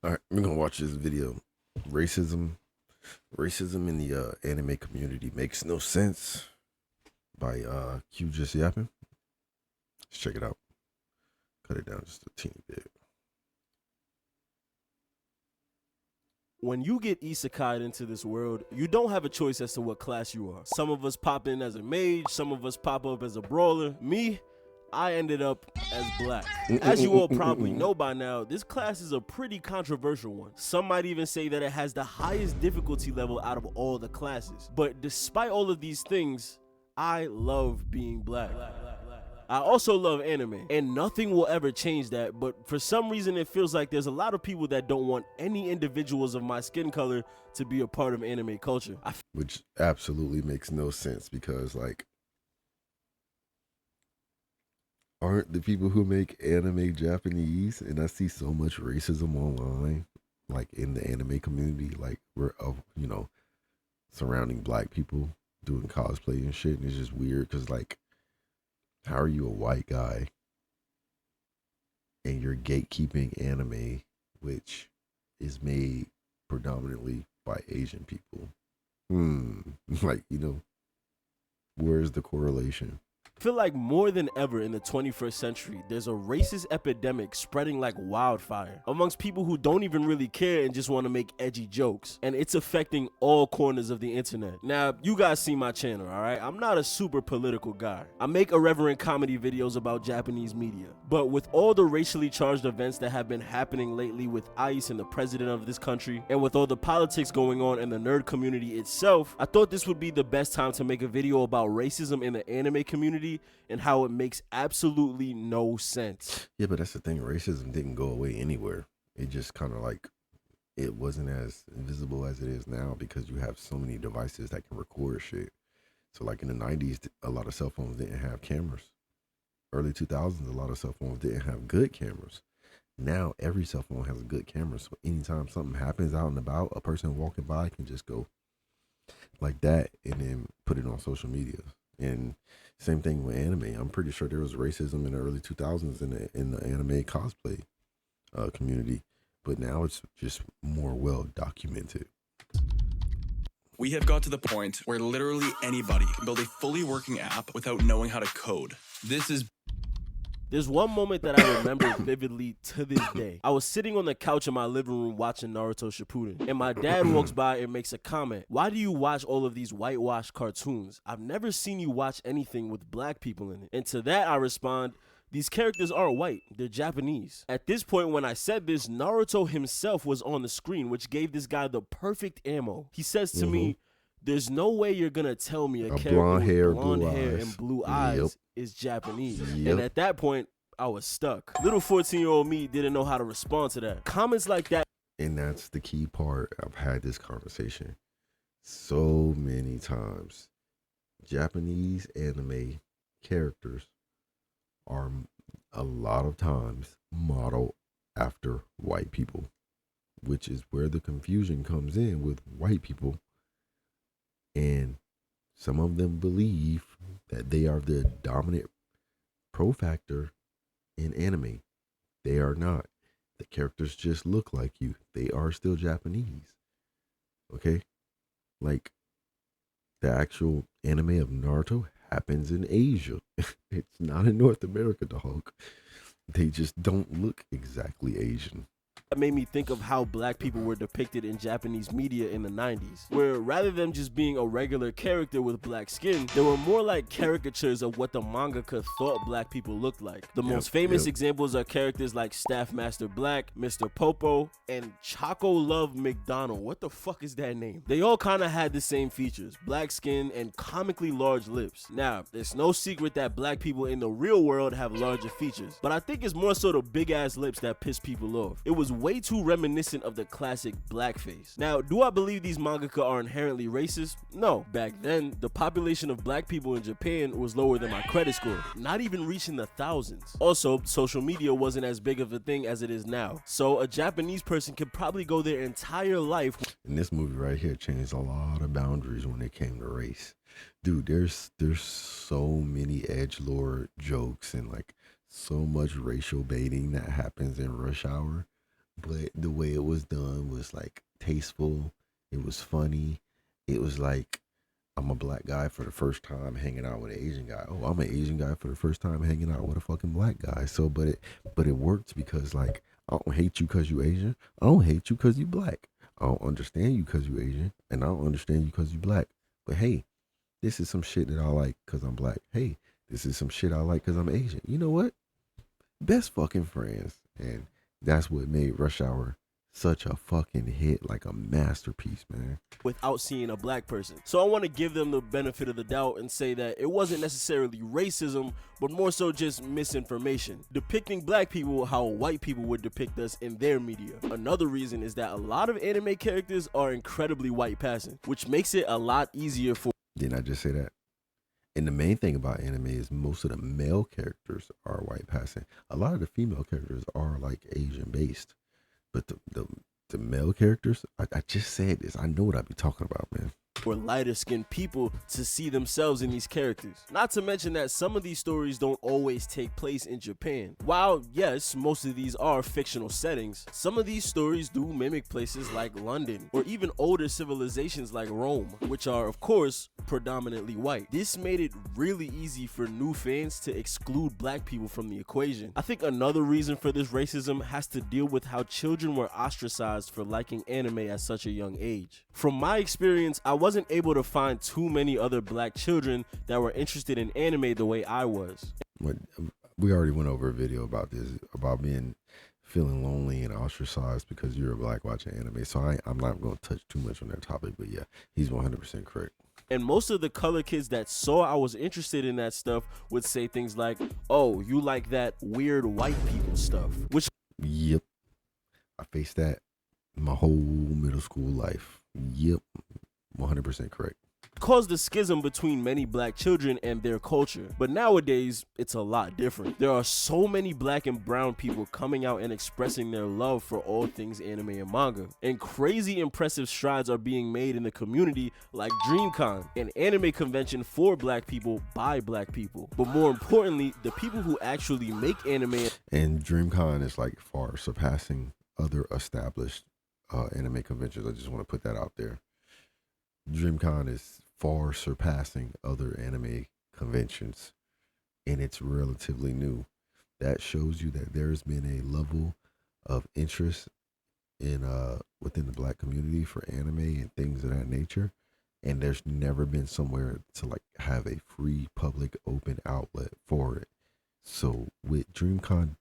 All right, we're gonna watch this video. Racism, racism in the anime community makes no sense by Q just yapping. Let's check it out. Cut it down just a teeny bit. When you get isekai'd into this world, you don't have a choice as to what class you are. Some of us pop in as a mage, some of us pop up as a brawler. Me, I ended up as black. As you all probably know by now, this class is a pretty controversial one. Some might even say that it has the highest difficulty level out of all the classes. But despite all of these things, I love being black. I also love anime, and nothing will ever change that, but for some reason it feels like there's a lot of people that don't want any individuals of my skin color to be a part of anime culture. Which absolutely makes no sense because, like, aren't the people who make anime Japanese? And I see so much racism online, like in the anime community, like we're surrounding black people doing cosplay and shit, and it's just weird because, like, how are you a white guy and you're gatekeeping anime, which is made predominantly by Asian people? Like, where's the correlation? I feel like more than ever in the 21st century, there's a racist epidemic spreading like wildfire amongst people who don't even really care and just want to make edgy jokes. And it's affecting all corners of the internet. Now, you guys see my channel, all right? I'm not a super political guy. I make irreverent comedy videos about Japanese media. But with all the racially charged events that have been happening lately with ICE and the president of this country, and with all the politics going on in the nerd community itself, I thought this would be the best time to make a video about racism in the anime community and how it makes absolutely no sense. Yeah, but that's the thing. Racism didn't go away anywhere. It just kind of like, it wasn't as visible as it is now because you have so many devices that can record shit. So like in the 90s, a lot of cell phones didn't have cameras. Early 2000s, a lot of cell phones didn't have good cameras. Now every cell phone has a good camera. So anytime something happens out and about, a person walking by can just go like that and then put it on social media. And same thing with anime. I'm pretty sure there was racism in the early 2000s in the anime cosplay community, but now it's just more well documented. We have got to the point where literally anybody can build a fully working app without knowing how to code. There's one moment that I remember vividly to this day. I was sitting on the couch in my living room watching Naruto Shippuden, and my dad walks by and makes a comment. Why do you watch all of these whitewashed cartoons? I've never seen you watch anything with black people in it. And to that I respond, these characters aren't white, they're Japanese. At this point when I said this, Naruto himself was on the screen, which gave this guy the perfect ammo. He says to me, there's no way you're gonna tell me a character with blonde hair and blue eyes is Japanese. And at that point, I was stuck. Little 14-year-old me didn't know how to respond to that. Comments like that. And that's the key part. I've had this conversation so many times. Japanese anime characters are a lot of times modeled after white people, which is where the confusion comes in with white people. And some of them believe that they are the dominant pro factor in anime. They are not. The characters just look like you. They are still Japanese. Okay? Like, the actual anime of Naruto happens in Asia. It's not in North America, dog. They just don't look exactly Asian. That made me think of how black people were depicted in Japanese media in the 90s, where rather than just being a regular character with black skin, they were more like caricatures of what the mangaka thought black people looked like. The most famous examples are characters like Staff Master Black, Mr. Popo, and Choco Love McDonald. What the fuck is that name? They all kind of had the same features, black skin and comically large lips. Now, it's no secret that black people in the real world have larger features, but I think it's more so the big ass lips that piss people off. It was way too reminiscent of the classic blackface. Now, do I believe these mangaka are inherently racist? No. Back then, the population of black people in Japan was lower than my credit score, not even reaching the thousands. Also, social media wasn't as big of a thing as it is now, so a Japanese person could probably go their entire life. And this movie right here changed a lot of boundaries when it came to race. Dude, there's so many edgelord jokes and like so much racial baiting that happens in Rush Hour. But the way it was was done was like tasteful. It was funny. It was like, I'm a black guy for the first time hanging out with an Asian guy. Oh, I'm an Asian guy for the first time hanging out with a fucking black guy. So, but it worked because like, I don't hate you because you Asian. I don't hate you because you black. I don't understand you because you Asian, and I don't understand you because you black. But hey, this is some shit that I like because I'm black. Hey, this is some shit I like because I'm Asian. You know what? Best fucking friends. And that's what made Rush Hour such a fucking hit, like a masterpiece, man. Without seeing a black person. So I want to give them the benefit of the doubt and say that it wasn't necessarily racism, but more so just misinformation, depicting black people how white people would depict us in their media. Another reason is that a lot of anime characters are incredibly white passing, which makes it a lot easier for... Didn't I just say that? And the main thing about anime is most of the male characters are white passing. A lot of the female characters are like Asian based. But the male characters, I just said this. I know what I be talking about, man. For lighter skinned people to see themselves in these characters. Not to mention that some of these stories don't always take place in Japan. While yes, most of these are fictional settings, some of these stories do mimic places like London or even older civilizations like Rome, which are of course predominantly white. This made it really easy for new fans to exclude black people from the equation. I think another reason for this racism has to deal with how children were ostracized for liking anime at such a young age. From my experience, I wasn't able to find too many other black children that were interested in anime the way I was. We already went over a video about this, about feeling lonely and ostracized because you're a black watching anime. So I'm not going to touch too much on that topic, but yeah, he's 100% correct. And most of the color kids that saw I was interested in that stuff would say things like, oh, you like that weird white people stuff, which... Yep. I faced that my whole middle school life. Yep. 100% correct. Caused a schism between many black children and their culture. But nowadays, it's a lot different. There are so many black and brown people coming out and expressing their love for all things anime and manga. And crazy impressive strides are being made in the community, like DreamCon, an anime convention for black people by black people. But more importantly, the people who actually make anime. And DreamCon is like far surpassing other established anime conventions. I just want to put that out there. DreamCon is far surpassing other anime conventions, and it's relatively new. That shows you that there's been a level of interest in within the black community for anime and things of that nature, and there's never been somewhere to like have a free public open outlet for it. So with DreamCon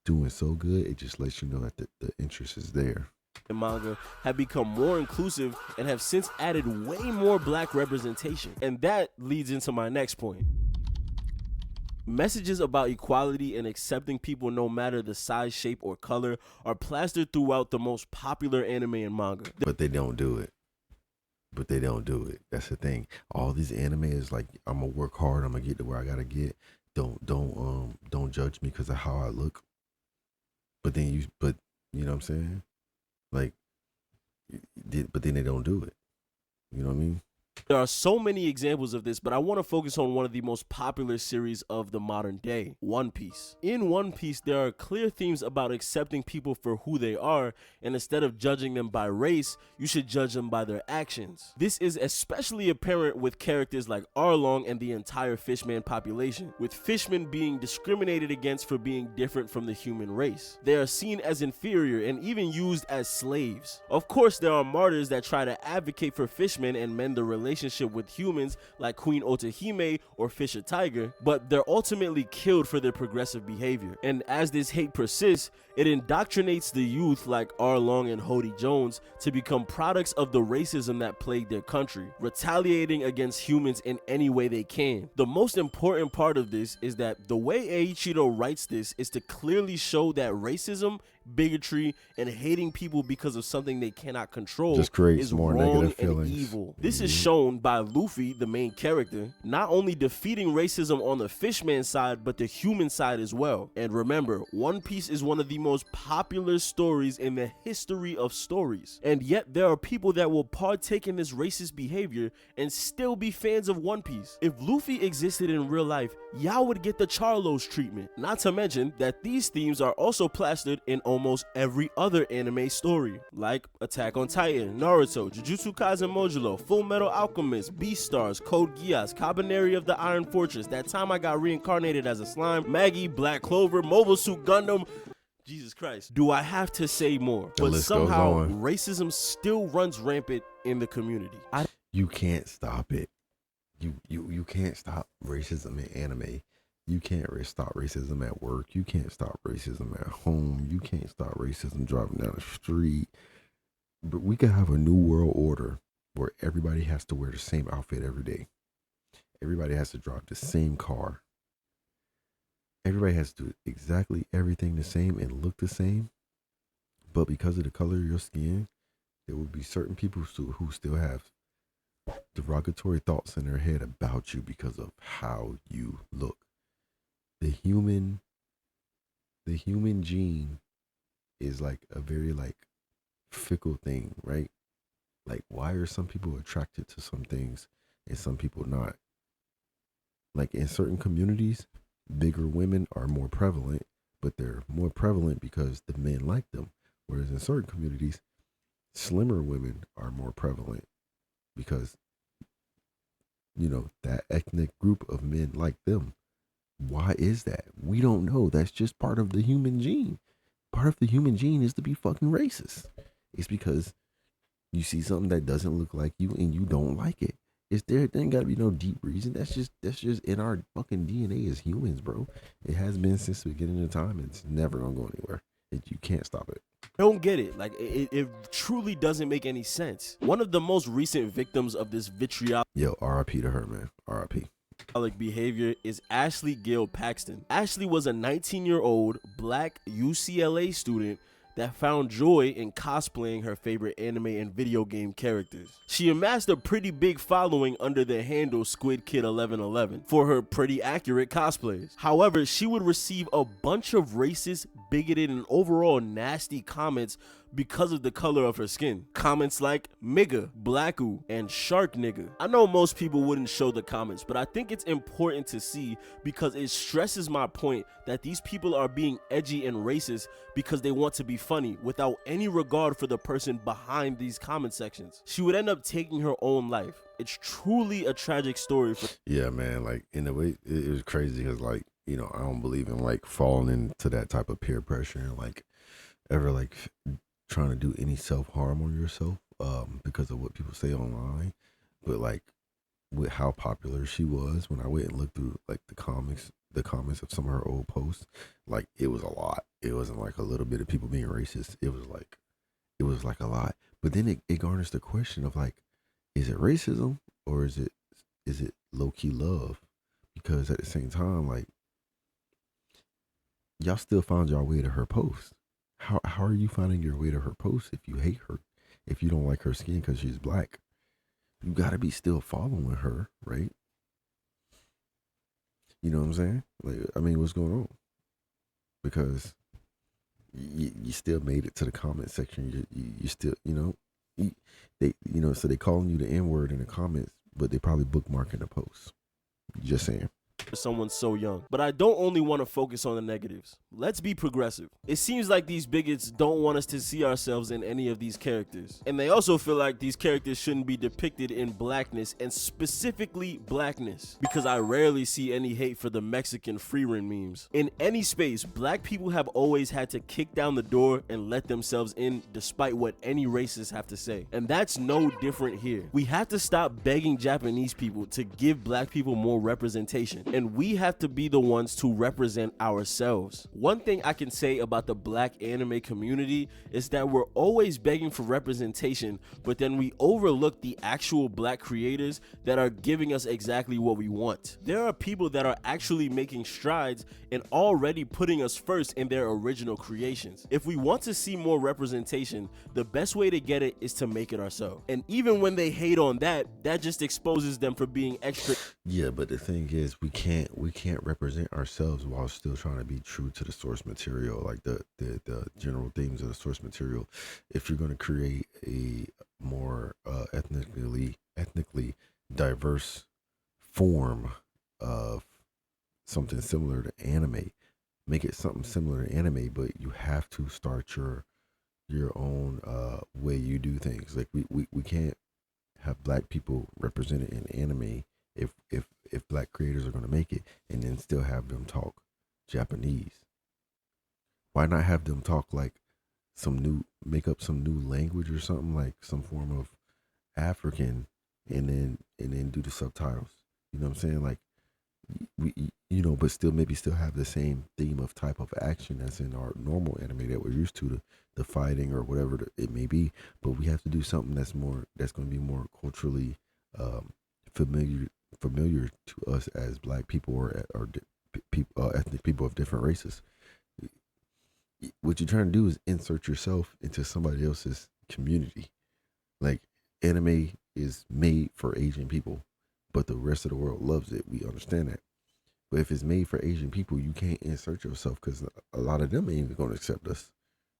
doing so good, it just lets you know that the interest is there. And manga have become more inclusive and have since added way more black representation. And that leads into my next point. Messages about equality and accepting people no matter the size, shape, or color are plastered throughout the most popular anime and manga. But they don't do it. That's the thing. All these anime is like, I'm gonna work hard, I'm gonna get to where I gotta get. Don't judge me because of how I look. But you know what I'm saying? Like, but then they don't do it. You know what I mean? There are so many examples of this, but I want to focus on one of the most popular series of the modern day, One Piece. In One Piece, there are clear themes about accepting people for who they are, and instead of judging them by race, you should judge them by their actions. This is especially apparent with characters like Arlong and the entire Fishman population, with Fishmen being discriminated against for being different from the human race. They are seen as inferior and even used as slaves. Of course, there are martyrs that try to advocate for Fishmen and mend the relationship with humans like Queen Otahime or Fisher Tiger, but they're ultimately killed for their progressive behavior. And as this hate persists, it indoctrinates the youth like Arlong and Hody Jones to become products of the racism that plagued their country, retaliating against humans in any way they can. The most important part of this is that the way Eiichiro writes this is to clearly show that racism, bigotry, and hating people because of something they cannot control just creates is more wrong negative and feelings. evil. This is shown by Luffy, the main character, not only defeating racism on the Fishman side, but the human side as well. And remember, One Piece is one of the most popular stories in the history of stories. And yet there are people that will partake in this racist behavior and still be fans of One Piece. If Luffy existed in real life, y'all would get the Charlos treatment. Not to mention that these themes are also plastered in almost every other anime story, like Attack on Titan, Naruto, Jujutsu Kaisen Modulo, Full Metal Alchemist, Beastars, Code Geass, Cabaneri of the Iron Fortress, That Time I Got Reincarnated as a Slime, Maggie, Black Clover, Mobile Suit Gundam. Jesus Christ. Do I have to say more? The But list goes somehow on. racism still runs rampant in the community. You can't stop it. You can't stop racism in anime. You can't stop racism at work. You can't stop racism at home. You can't stop racism driving down the street. But we could have a new world order where everybody has to wear the same outfit every day. Everybody has to drive the same car. Everybody has to do exactly everything the same and look the same. But because of the color of your skin, there will be certain people who still have derogatory thoughts in their head about you because of how you look. The human gene is like a very like fickle thing, right? Like, why are some people attracted to some things and some people not? Like, in certain communities, bigger women are more prevalent, but they're more prevalent because the men like them. Whereas in certain communities, slimmer women are more prevalent because, you know, that ethnic group of men like them. Why is that? We don't know. That's just part of the human gene. Part of the human gene is to be fucking racist. It's because you see something that doesn't look like you and you don't like it. There ain't gotta be no deep reason. That's just in our fucking DNA as humans, bro. It has been since the beginning of time, and it's never gonna go anywhere. You can't stop it. I don't get it. Like, it truly doesn't make any sense. One of the most recent victims of this vitriolic Yo, RIP to her, man. RIP. behavior is Ashley Gail Paxton. Ashley was a 19-year-old black UCLA student that found joy in cosplaying her favorite anime and video game characters. She amassed a pretty big following under the handle Squid Kid 1111 for her pretty accurate cosplays. However, she would receive a bunch of racist, bigoted, and overall nasty comments because of the color of her skin. Comments like "Migga," "Blacku," and "Shark nigga." I know most people wouldn't show the comments, but I think it's important to see because it stresses my point that these people are being edgy and racist because they want to be funny without any regard for the person behind these comment sections. She would end up taking her own life. It's truly a tragic story for Yeah, man. Like, in a way, it was crazy because, like, you know, I don't believe in like falling into that type of peer pressure and like ever like trying to do any self-harm on yourself because of what people say online. But like, with how popular she was, when I went and looked through like the comments of some of her old posts, like, it was a lot. It wasn't like a little bit of people being racist. It was like a lot. But then it garners the question of like, is it racism or is it low-key love? Because at the same time, like, y'all still found your way to her post. How are you finding your way to her post if you hate her, if you don't like her skin because she's black? You gotta be still following her, right? You know what I'm saying? Like, I mean, what's going on? Because you still made it to the comment section. You still, you know, so they calling you the N-word in the comments, but they probably bookmarking the post. Just saying. someone so young. But I don't only want to focus on the negatives. Let's be progressive. It seems like these bigots don't want us to see ourselves in any of these characters. And they also feel like these characters shouldn't be depicted in blackness, and specifically blackness, because I rarely see any hate for the Mexican Freerin memes. In any space, black people have always had to kick down the door and let themselves in despite what any racists have to say. And that's no different here. We have to stop begging Japanese people to give black people more representation, and we have to be the ones to represent ourselves. One thing I can say about the black anime community is that we're always begging for representation, but then we overlook the actual black creators that are giving us exactly what we want. There are people that are actually making strides and already putting us first in their original creations. If we want to see more representation, the best way to get it is to make it ourselves. And even when they hate on that, that just exposes them for being extra. Yeah, but the thing is, we can't represent ourselves while still trying to be true to the source material, like the general themes of the source material. If you're going to create a more ethnically diverse form of something similar to anime, make it something similar to anime, but you have to start your own way you do things. Like we can't have black people represented in anime if black creators are going to make it, and then still have them talk Japanese. Why not have them talk like make up some new language or something, like some form of African, and then do the subtitles. You know what I'm saying? Like but still have the same theme of type of action that's in our normal anime that we're used to, the fighting or whatever it may be. But we have to do something that's going to be more culturally um, familiar to us as black people or ethnic people of different races. What you're trying to do is insert yourself into somebody else's community. Like, anime is made for Asian people, but the rest of the world loves it. We understand that. But if it's made for Asian people, you can't insert yourself because a lot of them ain't even going to accept us.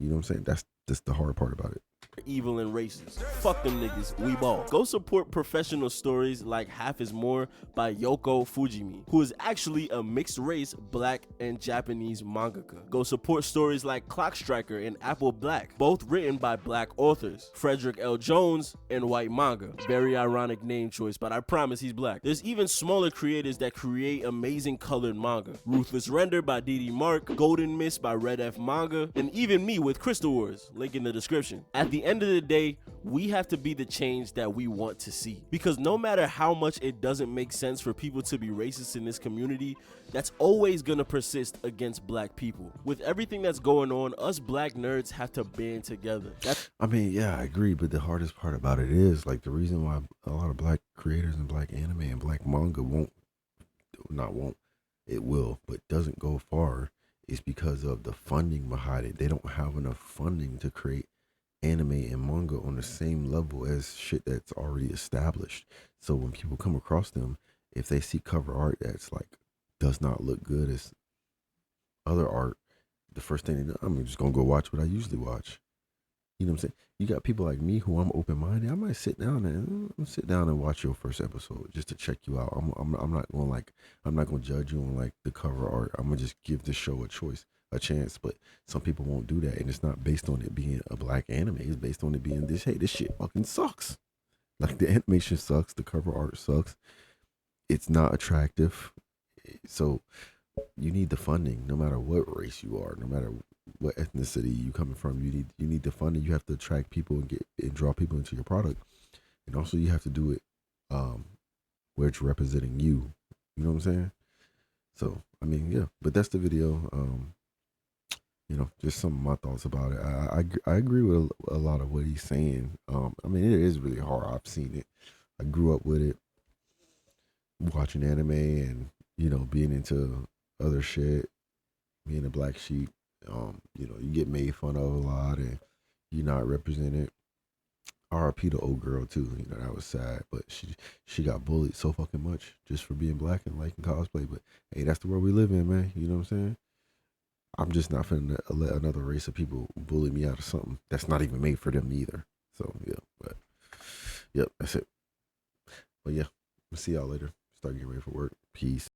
You know what I'm saying? That's the hard part about it. Evil and racist. Fuck them niggas, we ball. Go support professional stories like Half is More by Yoko Fujimi, who is actually a mixed race black and Japanese mangaka. Go support stories like Clock Striker and Apple Black, both written by black authors. Frederick L. Jones and White Manga. Very ironic name choice, but I promise he's black. There's even smaller creators that create amazing colored manga. Ruthless Render by Didi Mark, Golden Mist by Red F Manga, and even me with Crystal Wars, link in the description. At the end of the day, we have to be the change that we want to see. Because no matter how much it doesn't make sense for people to be racist in this community, that's always gonna persist against black people. With everything that's going on, us black nerds have to band together. I mean, yeah, I agree, but the hardest part about it is, like, the reason why a lot of black creators and black anime and black manga it will, but doesn't go far, is because of the funding behind it. They don't have enough funding to create anime and manga on the same level as shit that's already established. So when people come across them, if they see cover art that's like does not look good as other art, the first thing they do, I'm just gonna go watch what I usually watch. You know what I'm saying? You got people like me who I'm open minded. I might sit down and watch your first episode just to check you out. I'm not gonna judge you on like the cover art. I'm gonna just give the show a chance. But some people won't do that, and it's not based on it being a black anime. It's based on it being this. Hey, this shit fucking sucks. Like, the animation sucks. The cover art sucks. It's not attractive. So you need the funding, no matter what race you are, no matter what ethnicity you coming from. You need the funding. You have to attract people and draw people into your product, and also you have to do it where it's representing you. You know what I'm saying? So I mean, yeah. But that's the video. Just some of my thoughts about it. I agree with a lot of what he's saying. I mean, it is really hard. I've seen it. I grew up with it, watching anime and being into other shit, being a black sheep. You get made fun of a lot and you're not represented. RIP the old girl too. That was sad, but she got bullied so fucking much just for being black and liking cosplay. But hey, that's the world we live in, man. You know what I'm saying? I'm just not finna let another race of people bully me out of something that's not even made for them either. So yeah, but yep, that's it. But yeah, we'll see y'all later. Start getting ready for work. Peace.